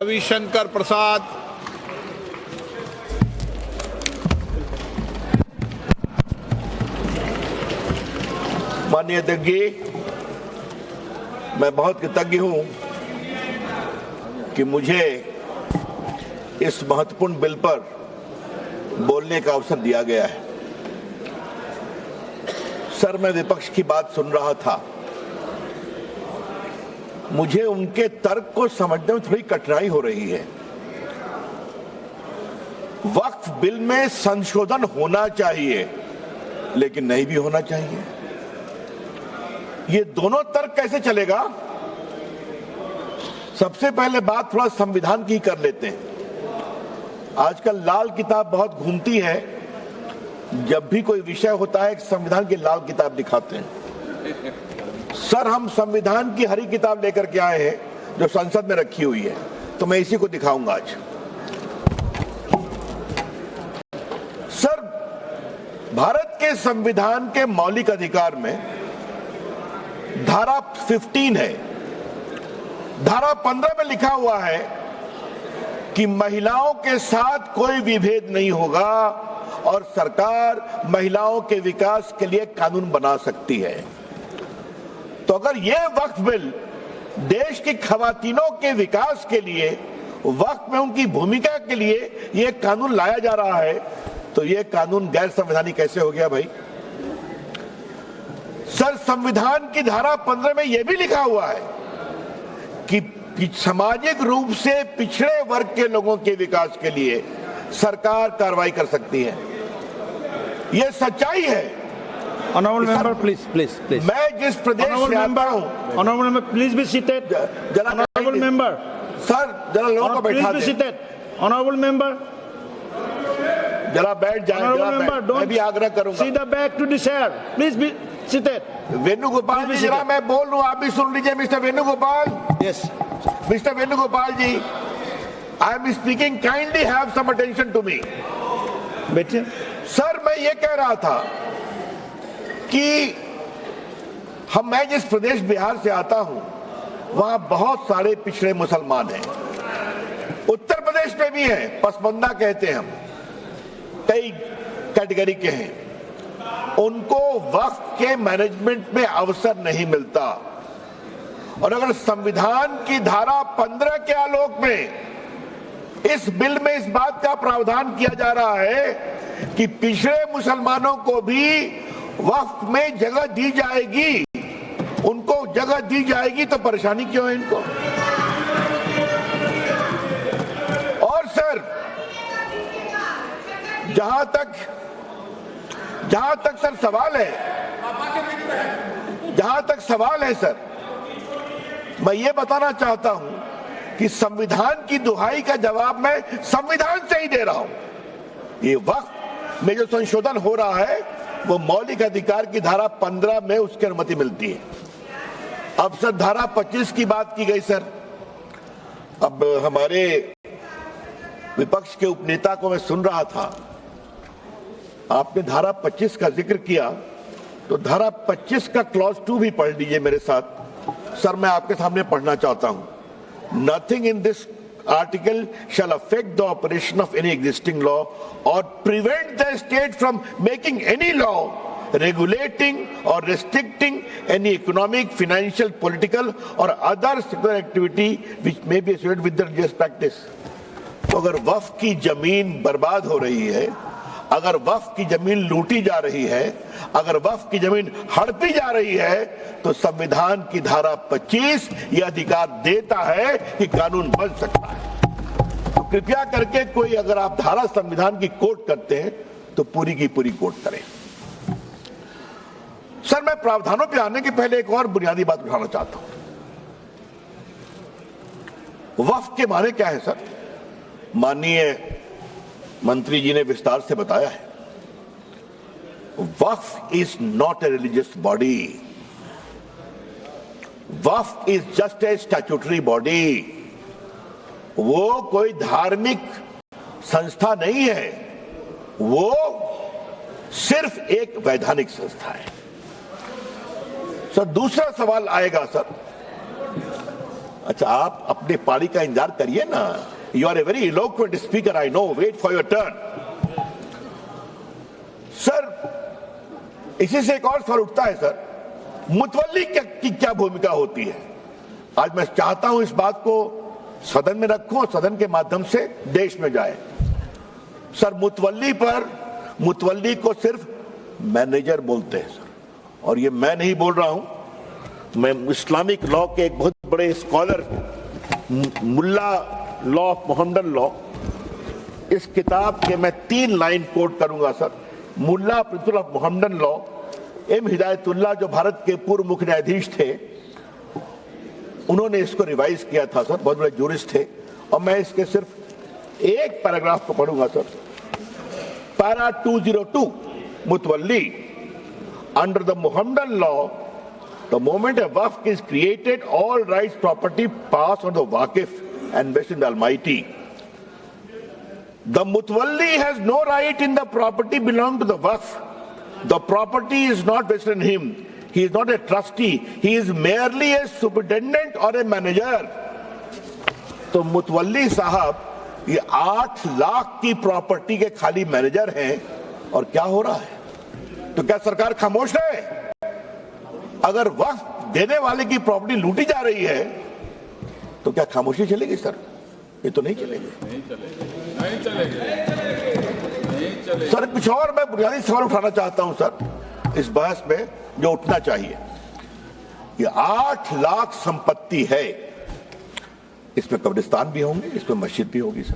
रविशंकर प्रसाद, माननीय अध्यक्ष जी, मैं बहुत कृतज्ञ हूं कि मुझे इस महत्वपूर्ण बिल पर बोलने का अवसर दिया गया है। सर, मैं विपक्ष की बात सुन रहा था। मुझे उनके तर्क को समझने में थोड़ी कठिनाई हो रही है। वक्फ बिल में संशोधन होना चाहिए, लेकिन नहीं भी होना चाहिए। ये दोनों तर्क कैसे चलेगा? सबसे पहले बात थोड़ा संविधान की कर लेते हैं। आजकल लाल किताब बहुत घूमती है। जब भी कोई विषय होता है, संविधान की लाल किताब दिखाते हैं। सर, हम संविधान की हरी किताब लेकर के आए हैं जो संसद में रखी हुई है, तो मैं इसी को दिखाऊंगा आज। सर, भारत के संविधान के मौलिक अधिकार में धारा 15 है। धारा 15 में लिखा हुआ है कि महिलाओं के साथ कोई विभेद नहीं होगा और सरकार महिलाओं के विकास के लिए कानून बना सकती है। तो अगर यह वक्फ बिल देश की खवातीनों के विकास के लिए, वक्फ में उनकी भूमिका के लिए यह कानून लाया जा रहा है, तो यह कानून गैर संवैधानिक कैसे हो गया भाई? सर, संविधान की धारा 15 में यह भी लिखा हुआ है कि सामाजिक रूप से पिछड़े वर्ग के लोगों के विकास के लिए सरकार कार्रवाई कर सकती है। यह सच्चाई है। Honorable member, please. मैं जिस प्रदेश से आता हूं, Honorable member, please be seated. Honorable member, sir, जरा लोगों को बैठा please be दें। seated. Honorable member, जरा बैठ जाएं। Honorable member, मैं भी आग्रह don't करूंगा। see the back to the chair. Please be seated. Venugopal जी, जरा मैं बोल रहा हूं, आप भी सुन लीजिए। Mister Venugopal, Yes. Mister Venugopal ji, I am speaking, kindly have some attention to me. बैठिए। सर, मैं ये कह रहा था कि मैं जिस प्रदेश बिहार से आता हूं, वहां बहुत सारे पिछड़े मुसलमान हैं। उत्तर प्रदेश में भी हैं, पसमंदा कहते हैं हम, कई कैटेगरी के हैं। उनको वक्फ के मैनेजमेंट में अवसर नहीं मिलता। और अगर संविधान की धारा 15 के आलोक में इस बिल में इस बात का प्रावधान किया जा रहा है कि पिछड़े मुसलमानों को भी वक्फ में जगह दी जाएगी, उनको जगह दी जाएगी, तो परेशानी क्यों है इनको? और सर, जहां तक सर सवाल है सर, मैं ये बताना चाहता हूं कि संविधान की दुहाई का जवाब मैं संविधान से ही दे रहा हूं। ये वक्फ में जो संशोधन हो रहा है, वो मौलिक अधिकार की धारा 15 में उसकी अनुमति मिलती है। अब सर, धारा 25 की बात की गई। सर, अब हमारे विपक्ष के उपनेता को मैं सुन रहा था, आपने धारा 25 का जिक्र किया, तो धारा 25 का क्लॉज 2 भी पढ़ लीजिए मेरे साथ। सर, मैं आपके सामने पढ़ना चाहता हूं। Nothing in this article shall affect the operation of any existing law or prevent the state from making any law regulating or restricting any economic, financial, political or other secular activity which may be associated with the religious practice। तो अगर वक्फ की जमीन बर्बाद हो रही है, अगर वक्फ की जमीन लूटी जा रही है, अगर वक्फ की जमीन हड़पी जा रही है, तो संविधान की धारा 25 यह अधिकार देता है कि कानून बन सकता है। तो कृपया करके कोई, अगर आप धारा संविधान की कोट करते हैं, तो पूरी की पूरी कोट करें। सर, मैं प्रावधानों पे आने के पहले एक और बुनियादी बात उठाना चाहता हूं। वक्फ के माने क्या है सर? माननीय मंत्री जी ने विस्तार से बताया है। Waqf is not a religious body. Waqf is just a statutory body. वो कोई धार्मिक संस्था नहीं है, वो सिर्फ एक वैधानिक संस्था है। सर, दूसरा सवाल आएगा सर अच्छा, आप अपने पारी का इंतजार करिए ना। You are a very eloquent speaker, I know, wait for your turn. Sir, इसी से एक और सवाल उठता है सर, मुतवल्ली की क्या भूमिका होती है? आज मैं चाहता हूं इस बात को सदन में रखूं और सदन के माध्यम से देश में जाए। सर, मुतवल्ली को सिर्फ मैनेजर बोलते हैं सर, और ये मैं नहीं बोल रहा हूं, मैं इस्लामिक लॉ के एक बहुत बड़े scholar Mulla law of Mohammedan law, इस किताब के मैं 3 लाइन कोट करूंगा sir. Mulla principle of Mohammedan law, M Hidayatullah जो भारत के पूर्व मुख्य न्यायाधीश थे, उन्होंने इसको रिवाइज किया था सर, बहुत बड़े जूरिस्ट थे। और मैं इसके सिर्फ एक पैराग्राफ को पढ़ूंगा sir. Para 202, mutawalli, under the Mohammedan law, the moment a waqf is created, all rights property pass on the waqif and vested in the Almighty. The mutawalli has no right in the property belonging to the waqf. The property is not vested in him. He is not a trustee. He is merely a superintendent or a manager. तो मुतवल्ली साहब ये 8 लाख की property के खाली manager हैं, और क्या हो रहा है? तो क्या सरकार खामोश है? अगर वक्फ देने वाले की प्रॉपर्टी लूटी जा रही है तो क्या खामोशी चलेगी सर? ये तो नहीं चलेगी। सर, कुछ और मैं बुनियादी सवाल उठाना चाहता हूं सर इस बहस में, जो उठना चाहिए। ये 8 लाख संपत्ति है, इसमें कब्रिस्तान भी होंगे, इसमें मस्जिद भी होगी सर।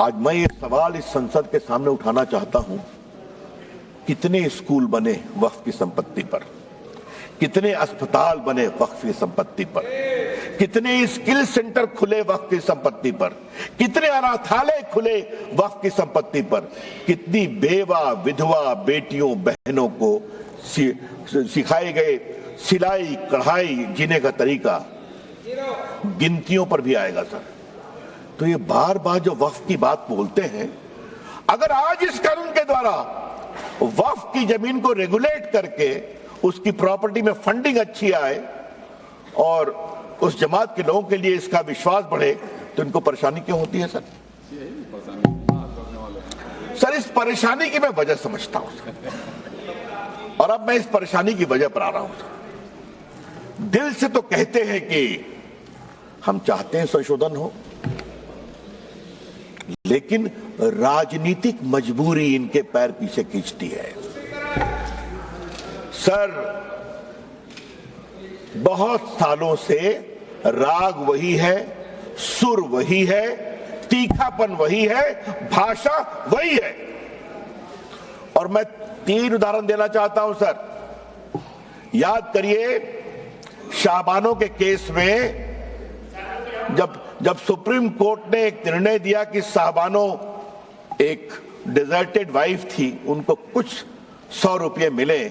आज मैं ये सवाल इस संसद के सामने उठाना चाहता हूं, कितने स्कूल बने वक्फ की संपत्ति पर, कितने अस्पताल बने वक्फ की संपत्ति पर, कितने स्किल सेंटर खुले वक्फ की संपत्ति पर, कितने अनाथालय खुले वक्फ की संपत्ति पर, कितनी बेवा विधवा बेटियों बहनों को सिखाए गए सिलाई कढ़ाई जीने का तरीका, गिनतियों पर भी आएगा सर। तो ये बार बार जो वक्फ की बात बोलते हैं, अगर आज इस कानून के द्वारा वक्फ की जमीन को रेगुलेट करके उसकी प्रॉपर्टी में फंडिंग अच्छी आए और उस जमात के लोगों के लिए इसका विश्वास बढ़े, तो इनको परेशानी क्यों होती है सर? सर, इस परेशानी की मैं वजह समझता हूं सर, और अब मैं इस परेशानी की वजह पर आ रहा हूं सर। दिल से तो कहते हैं कि हम चाहते हैं संशोधन हो, लेकिन राजनीतिक मजबूरी इनके पैर पीछे खींचती है सर। बहुत सालों से राग वही है, सुर वही है, तीखापन वही है, भाषा वही है। और मैं 3 उदाहरण देना चाहता हूं सर। याद करिए, शाहबानो के केस में जब सुप्रीम कोर्ट ने एक निर्णय दिया कि शाहबानो एक डिजर्टेड वाइफ थी, उनको कुछ 100 रुपये मिले,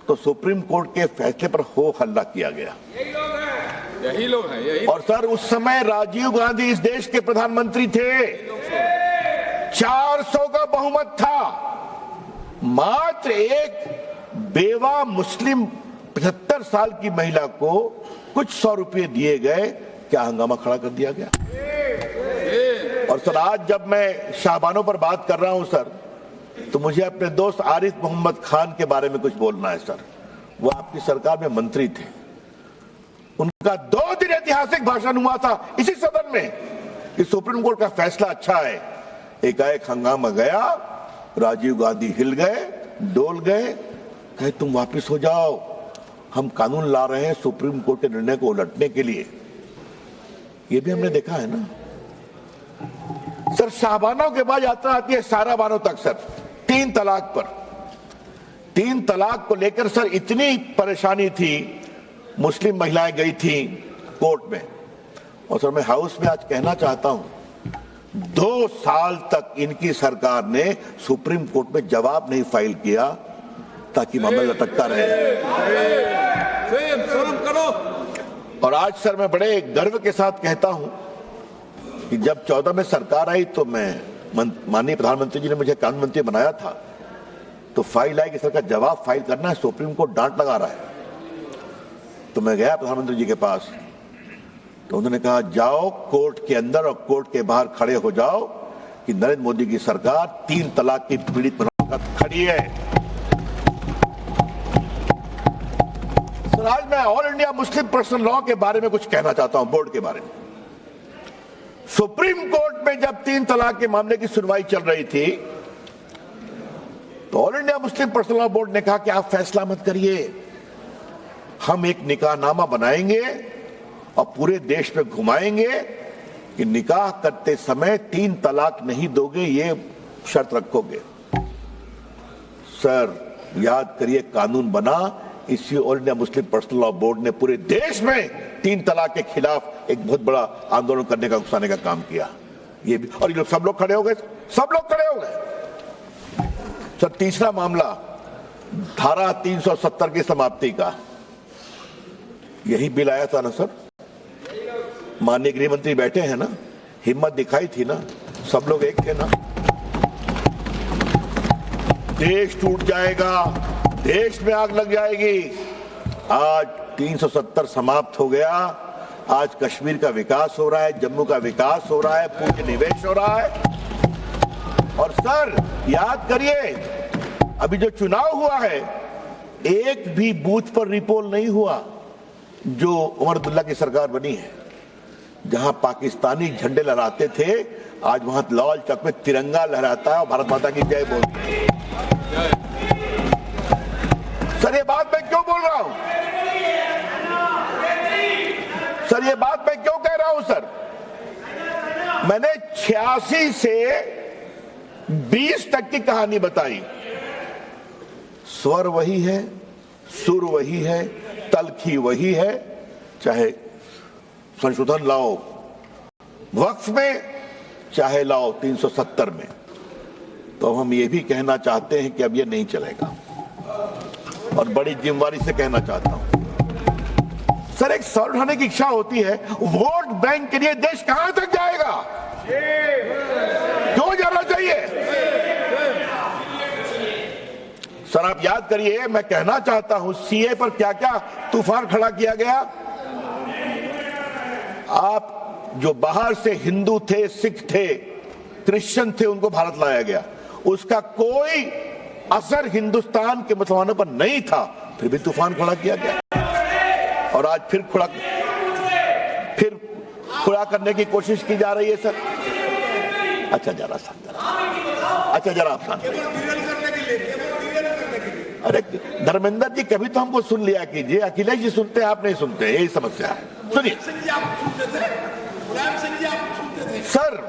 तो सुप्रीम कोर्ट के फैसले पर हो हल्ला किया गया। यही लोग हैं। और सर, उस समय राजीव गांधी इस देश के प्रधानमंत्री थे, 400 का बहुमत था, मात्र एक बेवा मुस्लिम 75 साल की महिला को कुछ 100 रुपये दिए गए, क्या हंगामा खड़ा कर दिया गया। और सर, आज जब मैं शाहबानों पर बात कर रहा हूं सर, तो मुझे अपने दोस्त आरिफ मोहम्मद खान के बारे में कुछ बोलना है सर। वो आपकी सरकार में मंत्री थे, उनका 2 दिन ऐतिहासिक भाषण हुआ था इसी सदन में कि सुप्रीम कोर्ट का फैसला अच्छा है। एकाएक हंगामा गया, राजीव गांधी हिल गए, डोल गए, कहे तुम वापिस हो जाओ, हम कानून ला रहे हैं सुप्रीम कोर्ट के निर्णय को उलटने के लिए। ये भी हमने देखा है ना सर। शाहबानों के बाद यात्रा आती है साराबानों तक सर, 3 तलाक पर। 3 तलाक को लेकर सर इतनी परेशानी थी, मुस्लिम महिलाएं गई थी कोर्ट में। और सर, मैं हाउस में आज कहना चाहता हूं, 2 साल तक इनकी सरकार ने सुप्रीम कोर्ट में जवाब नहीं फाइल किया, ताकि मामला लटकता रहे। और आज सर, मैं बड़े गर्व के साथ कहता हूं कि जब 14 में सरकार आई, तो मैं माननीय प्रधानमंत्री जी ने मुझे कानून मंत्री बनाया था, तो फाइल आई कि सरकार जवाब फाइल करना है, सुप्रीम कोर्ट डांट लगा रहा है। तो मैं गया प्रधानमंत्री जी के पास, तो उन्होंने कहा जाओ कोर्ट के अंदर और कोर्ट के बाहर खड़े हो जाओ कि नरेंद्र मोदी की सरकार 3 तलाक की पीड़ित बनाकर खड़ी है। सर, आज मैं all India Muslim personal law के बारे में कुछ कहना चाहता हूं, बोर्ड के बारे में। सुप्रीम कोर्ट में जब 3 तलाक के मामले की सुनवाई चल रही थी, तो all India Muslim personal law board ने कहा कि आप फैसला मत करिए, हम एक निकाहनामा बनाएंगे और पूरे देश में घुमाएंगे कि निकाह करते समय 3 तलाक नहीं दोगे, ये शर्त रखोगे। सर, याद करिए, कानून बना, इसी all India Muslim personal law board ने पूरे देश में 3 तलाक के खिलाफ एक बहुत बड़ा आंदोलन करने का, उकसाने का काम किया। ये भी, और ये लोग सब लोग खड़े हो गए, सब लोग खड़े हो गए। सर, तीसरा मामला धारा 370 की समाप्ति का, यही बिल आया था ना सर, माननीय गृह मंत्री बैठे हैं ना, हिम्मत दिखाई थी ना, सब लोग एक थे ना। देश टूट जाएगा, देश में आग लग जाएगी। आज 370 समाप्त हो गया, आज कश्मीर का विकास हो रहा है, जम्मू का विकास हो रहा है, पूंजी निवेश हो रहा है। और सर, याद करिए, अभी जो चुनाव हुआ है, एक भी बूथ पर रिपोल नहीं हुआ जो उमर अब्दुल्ला की सरकार बनी है। जहां पाकिस्तानी झंडे लहराते थे, आज वहां लाल चौक में तिरंगा लहराता है और भारत माता की जय बोलते हैं। सर, ये बात मैं क्यों बोल रहा हूं? सर, ये बात मैं क्यों कह रहा हूं? सर, मैंने 86 से 20 तक की कहानी बताई। स्वर वही है, सुर वही है, तलखी वही है, चाहे संशोधन लाओ वक्फ में, चाहे लाओ 370 में। तो हम ये भी कहना चाहते हैं कि अब ये नहीं चलेगा, और बड़ी जिम्मेदारी से कहना चाहता हूं। सर, एक सवाल उठाने की इच्छा होती है, वोट बैंक के लिए देश कहां तक जाएगा? क्यों जाना चाहिए? सर, आप याद करिए, मैं कहना चाहता हूं, सीए पर क्या क्या तूफान खड़ा किया गया। आप जो बाहर से हिंदू थे, सिख थे, क्रिश्चियन थे, उनको भारत लाया गया, उसका कोई असर हिंदुस्तान के मुसलमानों पर नहीं था, फिर भी तूफान खड़ा किया गया। और आज फिर खुड़ा करने की कोशिश की जा रही है। सर, अच्छा जरा आप शांत। अरे धर्मेंद्र जी, कभी तो हमको सुन लिया कीजिए, अखिलेश जी सुनते हैं, आप नहीं सुनते, यही समस्या है। सुनिए सर,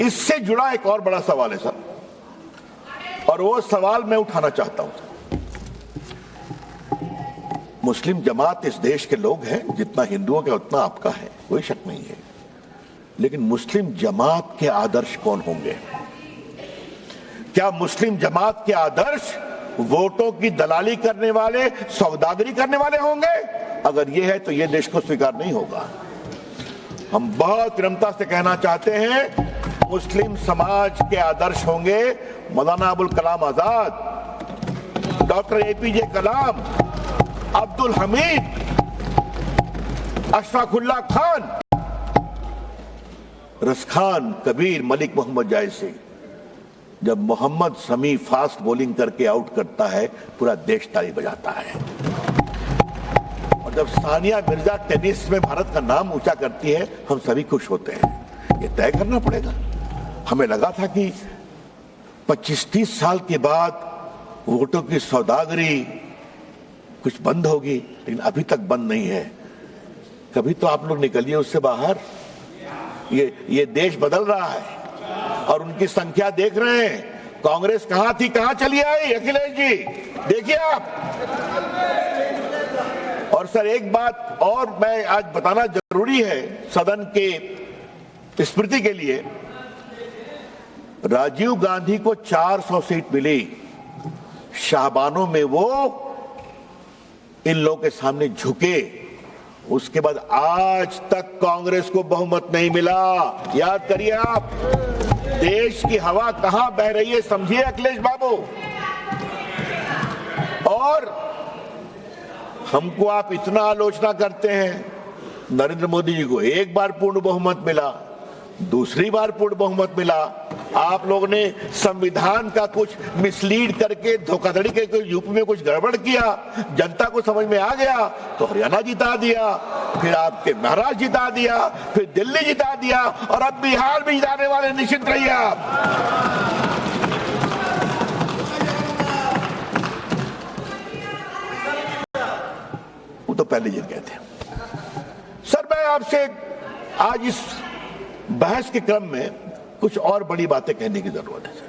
इससे जुड़ा एक और बड़ा सवाल है सर, और वो सवाल मैं उठाना चाहता हूं। मुस्लिम जमात इस देश के लोग हैं, जितना हिंदुओं का उतना आपका है, कोई शक नहीं है। लेकिन मुस्लिम जमात के आदर्श कौन होंगे? क्या मुस्लिम जमात के आदर्श वोटों की दलाली करने वाले, सौदागरी करने वाले होंगे? अगर ये है तो ये देश को स्वीकार नहीं होगा। हम बहुत विनम्रता से कहना चाहते हैं, मुस्लिम समाज के आदर्श होंगे मौलाना अबुल कलाम आजाद, डॉक्टर एपीजे कलाम, अब्दुल हमीद, अशफाकुल्ला खान, रसखान, कबीर, मलिक मोहम्मद जायसी। जब मोहम्मद शमी फास्ट बॉलिंग करके आउट करता है, पूरा देश ताली बजाता है। और जब सानिया मिर्जा टेनिस में भारत का नाम ऊंचा करती है, हम सभी खुश होते हैं। ये तय करना पड़ेगा। हमें लगा था कि 25-30 साल के बाद वोटों की सौदागरी कुछ बंद होगी, लेकिन अभी तक बंद नहीं है। कभी तो आप लोग निकलिए उससे बाहर। ये देश बदल रहा है और उनकी संख्या देख रहे हैं। कांग्रेस कहां थी, कहां चली आई? अखिलेश जी, देखिए आप। और सर, एक बात और मैं आज बताना जरूरी है सदन के स्मृति के लिए। राजीव गांधी को 400 सीट मिली, शाहबानों में वो इन लोगों के सामने झुके। उसके बाद आज तक कांग्रेस को बहुमत नहीं मिला। याद करिए आप, देश की हवा कहां बह रही है, समझिए अखिलेश बाबू। और हमको आप इतना आलोचना करते हैं। नरेंद्र मोदी जी को एक बार पूर्ण बहुमत मिला, दूसरी बार पूर्ण बहुमत मिला। आप लोगों ने संविधान का कुछ मिसलीड करके धोखाधड़ी करके यूपी में कुछ गड़बड़ किया, जनता को समझ में आ गया तो हरियाणा जिता दिया, फिर आपके महाराष्ट्र जिता दिया, फिर दिल्ली जिता दिया और अब बिहार भी जिताने वाले। निश्चित रहिए आप। वो तो पहले जीत गए थे। सर मैं आपसे आज इस बहस के क्रम में कुछ और बड़ी बातें कहने की जरूरत है सर।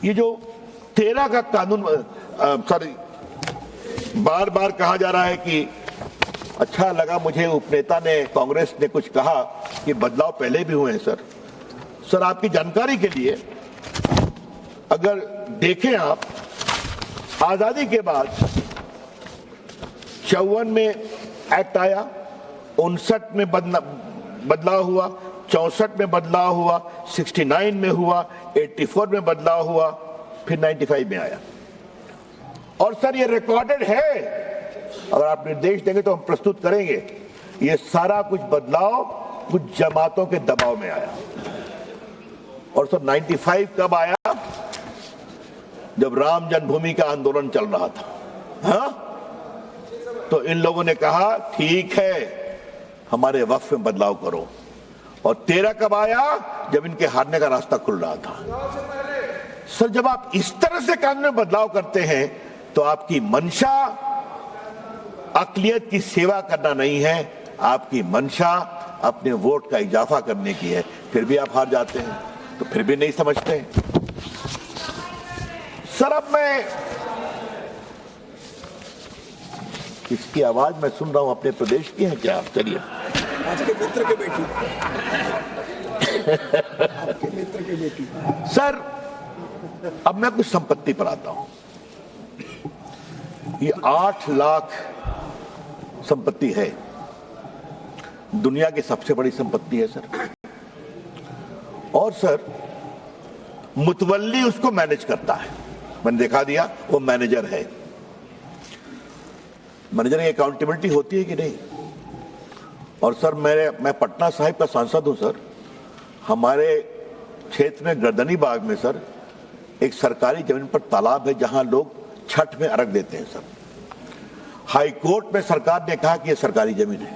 ये जो 13 का कानून सॉरी बार बार कहा जा रहा है कि अच्छा लगा मुझे उपनेता ने कांग्रेस ने कुछ कहा कि बदलाव पहले भी हुए हैं सर। सर आपकी जानकारी के लिए अगर देखें आप, आजादी के बाद 54 में एक्ट आया, 59 में बदलाव हुआ, 64 में बदलाव हुआ, 69 में हुआ, 84 में बदलाव हुआ, फिर 95 में आया। और सर ये रिकॉर्डेड है, अगर आप निर्देश देंगे तो हम प्रस्तुत करेंगे। ये सारा कुछ बदलाव कुछ जमातों के दबाव में आया। और सर 95 कब आया? जब राम जन्मभूमि का आंदोलन चल रहा था। हाँ? तो इन लोगों ने कहा ठीक है हमारे वक्फ में बदलाव करो। और 13 कब आया? जब इनके हारने का रास्ता खुल रहा था। सर जब आप इस तरह से कानून में बदलाव करते हैं तो आपकी मंशा अक़लियत की सेवा करना नहीं है, आपकी मंशा अपने वोट का इजाफा करने की है। फिर भी आप हार जाते हैं, तो फिर भी नहीं समझते। सर अब मैं इसकी आवाज मैं सुन रहा हूं, अपने प्रदेश की है क्या आप? चलिए आपके मित्र के बेटी आपके मित्र के बेटी। सर अब मैं कुछ संपत्ति पर आता हूं। ये 8 लाख संपत्ति है, दुनिया की सबसे बड़ी संपत्ति है सर। और सर मुतवल्ली उसको मैनेज करता है, मैंने दिखा दिया वो मैनेजर है। मैनेजर की अकाउंटेबिलिटी होती है कि नहीं? और सर मैं पटना साहिब का सांसद हूं सर। हमारे क्षेत्र में गर्दनी बाग में सर एक सरकारी जमीन पर तालाब है जहां लोग छठ में अर्घ देते हैं सर। हाई कोर्ट में सरकार ने कहा कि यह सरकारी जमीन है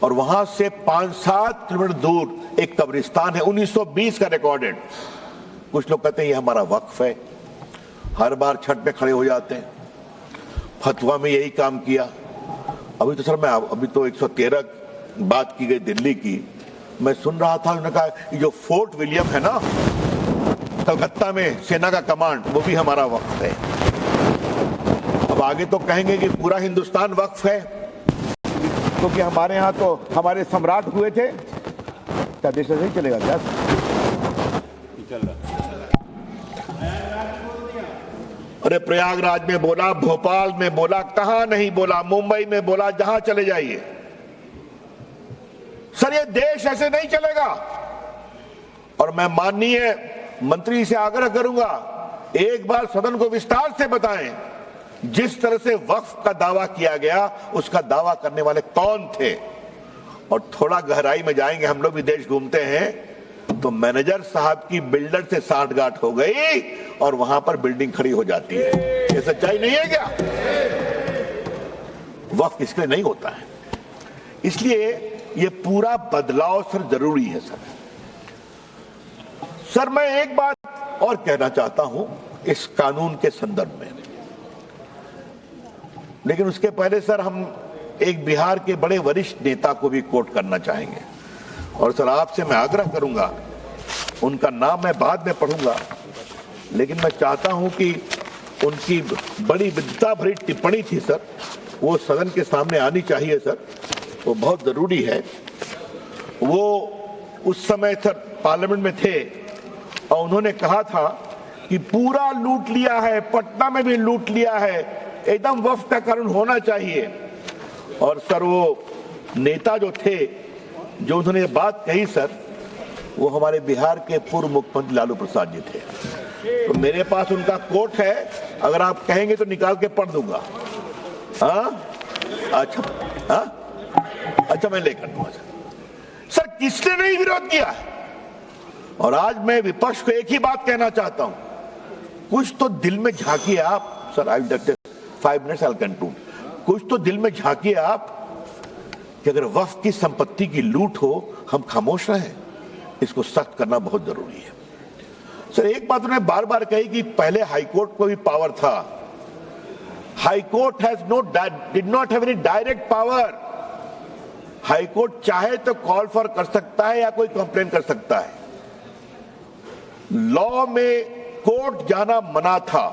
और वहां से 5-7 किलोमीटर दूर एक कब्रिस्तान है, 1920 का रिकॉर्डेड। कुछ लोग कहते हैं ये हमारा वक्फ है, हर बार छठ में खड़े हो जाते हैं। फतवा में यही काम किया। अभी तो सर मैं अभी तो 113 बात की गई दिल्ली की, मैं सुन रहा था उन्होंने कहा ये जो फोर्ट विलियम है ना कलकत्ता में सेना का कमांड, वो भी हमारा वक्फ है। अब आगे तो कहेंगे कि पूरा हिंदुस्तान वक्फ है, क्योंकि हमारे यहाँ तो हमारे सम्राट हुए थे। क्या देश ऐसे ही चलेगा क्या? अरे प्रयागराज में बोला, भोपाल में बोला, कहां नहीं बोला, मुंबई में बोला, जहां चले जाइए। सर ये देश ऐसे नहीं चलेगा। और मैं माननीय मंत्री से आग्रह करूंगा, एक बार सदन को विस्तार से बताएं जिस तरह से वक्फ का दावा किया गया, उसका दावा करने वाले कौन थे। और थोड़ा गहराई में जाएंगे, हम लोग भी देश घूमते हैं, तो मैनेजर साहब की बिल्डर से साठगांठ हो गई और वहां पर बिल्डिंग खड़ी हो जाती है। ये सच्चाई नहीं है क्या? वक्फ इसके लिए नहीं होता है। इसलिए ये पूरा बदलाव सर जरूरी है सर। सर मैं एक बात और कहना चाहता हूं इस कानून के संदर्भ में, लेकिन उसके पहले सर हम एक बिहार के बड़े वरिष्ठ नेता को भी कोट करना चाहेंगे। और सर आपसे मैं आग्रह करूंगा, उनका नाम मैं बाद में पढ़ूंगा, लेकिन मैं चाहता हूं कि उनकी बड़ी विद्वता भरी टिप्पणी थी सर, वो सदन के सामने आनी चाहिए सर, वो बहुत जरूरी है। वो उस समय सर पार्लियामेंट में थे और उन्होंने कहा था कि पूरा लूट लिया है, पटना में भी लूट लिया है, एकदम वक्फ का कानून होना चाहिए। और सर वो नेता जो थे, जो उन्होंने ये बात कही सर, वो हमारे बिहार के पूर्व मुख्यमंत्री लालू प्रसाद जी थे। तो मेरे पास उनका कोट है, अगर आप कहेंगे तो निकाल के पढ़ दूंगा। हाँ अच्छा, हाँ अच्छा, मैं लेकर दूंगा। सर किसने नहीं विरोध किया? और आज मैं विपक्ष को एक ही बात कहना चाहता हूं, कुछ तो दिल में झांकिए आप। Sir I will take 5 minutes, I will conclude. कुछ तो दिल में झांकिए आप कि अगर वक्फ की संपत्ति की लूट हो हम खामोश रहें, इसको सख्त करना बहुत जरूरी है। सर एक बात उन्होंने बार बार कही कि पहले हाईकोर्ट को भी पावर था। High court did not have any direct power. High court चाहे तो कॉल फॉर कर सकता है या कोई कंप्लेन कर सकता है। लॉ में कोर्ट जाना मना था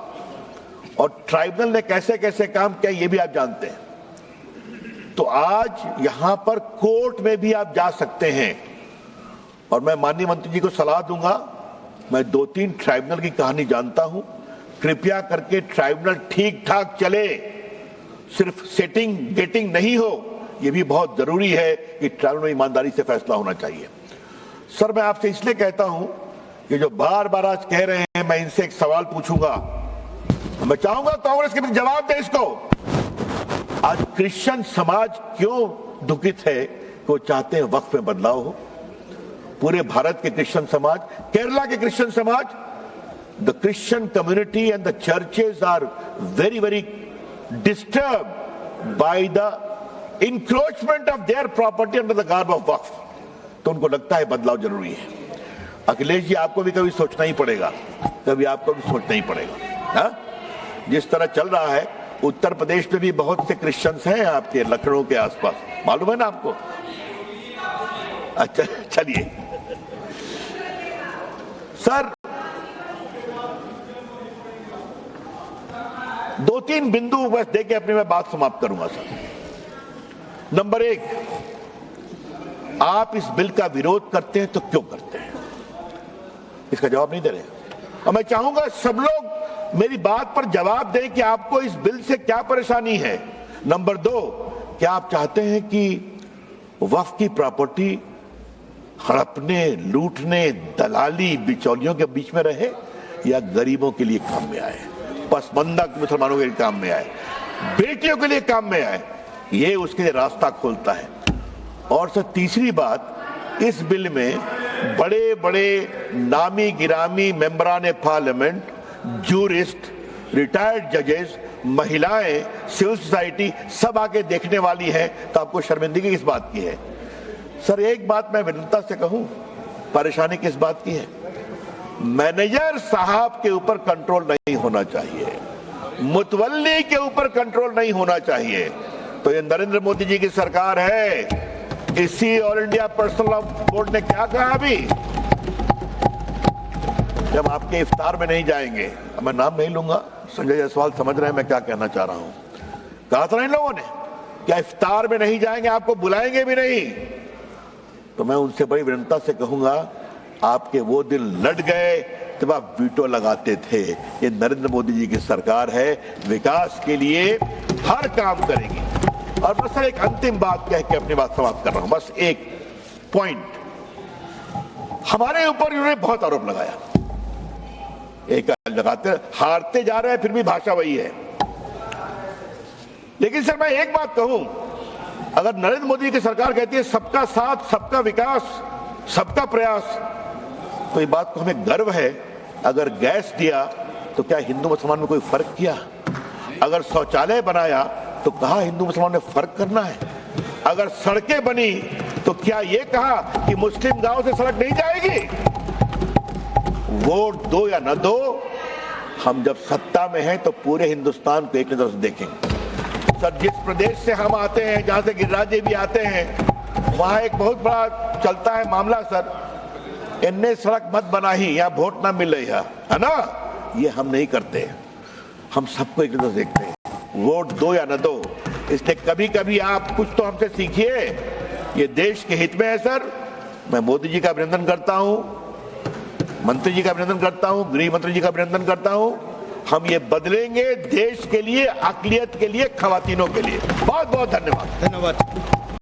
और ट्राइब्यूनल ने कैसे कैसे काम किया ये भी आप जानते हैं। तो आज यहां पर कोर्ट में भी आप जा सकते हैं। और मैं माननीय मंत्री जी को सलाह दूंगा, मैं 2-3 ट्राइब्यूनल की कहानी जानता हूं, कृपया करके ट्राइब्यूनल ठीक ठाक चले, सिर्फ सेटिंग गेटिंग नहीं हो। ये भी बहुत जरूरी है कि ट्राइब्यूनल में ईमानदारी से फैसला होना चाहिए। सर मैं आपसे इसलिए कहता हूं कि जो बार बार आज कह रहे हैं, मैं इनसे एक सवाल पूछूंगा, मैं चाहूंगा कांग्रेस के भी जवाब दे इसको। आज क्रिश्चियन समाज क्यों दुखित है? वो चाहते हैं वक्फ में बदलाव हो। पूरे भारत के क्रिश्चियन समाज, केरला के क्रिश्चियन समाज, the Christian community and the churches are very very disturb by the encroachment of their property under the garb of Waqf. तो उनको लगता है बदलाव जरूरी है। अखिलेश जी आपको भी कभी सोचना ही पड़ेगा, कभी आपको भी सोचना ही पड़ेगा। हा? जिस तरह चल रहा है, उत्तर प्रदेश में भी बहुत से क्रिश्चियंस हैं आपके लखनऊ के आसपास, मालूम है ना आपको? अच्छा चलिए सर, 2-3 बिंदु बस देके अपनी मैं बात समाप्त करूंगा। सर नंबर 1, आप इस बिल का विरोध करते हैं तो क्यों करते हैं? इसका जवाब नहीं दे रहे। और मैं चाहूंगा सब लोग मेरी बात पर जवाब दें कि आपको इस बिल से क्या परेशानी है। नंबर 2, क्या आप चाहते हैं कि वक्फ की प्रॉपर्टी हड़पने, लूटने, दलाली, बिचौलियों के बीच में रहे या गरीबों के लिए काम में आए, पसमंदा मुसलमानों के लिए काम में आए, बेटियों के लिए काम में आए? ये उसके लिए रास्ता खोलता है। और सर तीसरी बात, इस बिल में बड़े बड़े नामी गिरामी मेंबरान पार्लियामेंट, जूरिस्ट, रिटायर्ड जजेस, महिलाएं, सिविल सोसाइटी सब आके देखने वाली हैं। तो आपको शर्मिंदगी किस बात की है? सर एक बात मैं विनम्रता से कहूं, परेशानी किस बात की है? मैनेजर साहब के ऊपर कंट्रोल नहीं होना चाहिए, मुतवल्ली के ऊपर कंट्रोल नहीं होना चाहिए। तो ये नरेंद्र मोदी जी की सरकार है। इसी all India personal law board ने क्या कहा अभी, जब आपके इफ्तार में नहीं जाएंगे, मैं नाम नहीं लूंगा, संजय जायसवाल समझ रहे हैं मैं क्या कहना चाह रहा हूं, कहा था इन लोगों ने क्या इफ्तार में नहीं जाएंगे, आपको बुलाएंगे भी नहीं। तो मैं उनसे बड़ी विनम्रता से कहूंगा, आपके वो दिन लट गए जब आप वीटो लगाते थे। ये नरेंद्र मोदी जी की सरकार है, विकास के लिए हर काम करेगी। और बस सर एक अंतिम बात कह के अपनी बात समाप्त कर रहा हूं, बस एक पॉइंट। हमारे ऊपर इन्होंने बहुत आरोप लगाया, एक लगाते हारते जा रहे हैं, फिर भी भाषा वही है। लेकिन सर मैं एक बात कहूं, अगर नरेंद्र मोदी की सरकार कहती है सबका साथ, सबका विकास, सबका प्रयास, तो ये बात को हमें गर्व है। अगर गैस दिया तो क्या हिंदू मुसलमान में कोई फर्क किया? अगर शौचालय बनाया तो कहा हिंदू मुसलमान में फर्क करना है? अगर सड़कें बनी तो क्या ये कहा कि मुस्लिम गांव से सड़क नहीं जाएगी? वोट दो या न दो, हम जब सत्ता में हैं तो पूरे हिंदुस्तान को एक नजर से देखेंगे। सर जिस प्रदेश से हम आते हैं, जहां से गिरिराज जी भी आते हैं, वहां एक बहुत बड़ा चलता है मामला, सर इनने सड़क मत बनाई, यहाँ वोट ना मिल रही है ना? ये हम नहीं करते, हम सबको एक नजर देखते हैं, वोट दो या न दो। इसलिए कभी कभी आप कुछ तो हमसे सीखिए, ये देश के हित में है। सर मैं मोदी जी का अभिनंदन करता हूं, मंत्री जी का अभिनंदन करता हूं, गृह मंत्री जी का अभिनंदन करता हूं। हम ये बदलेंगे देश के लिए, अक़लियत के लिए, खवातीनों के लिए। बहुत बहुत धन्यवाद। धन्यवाद।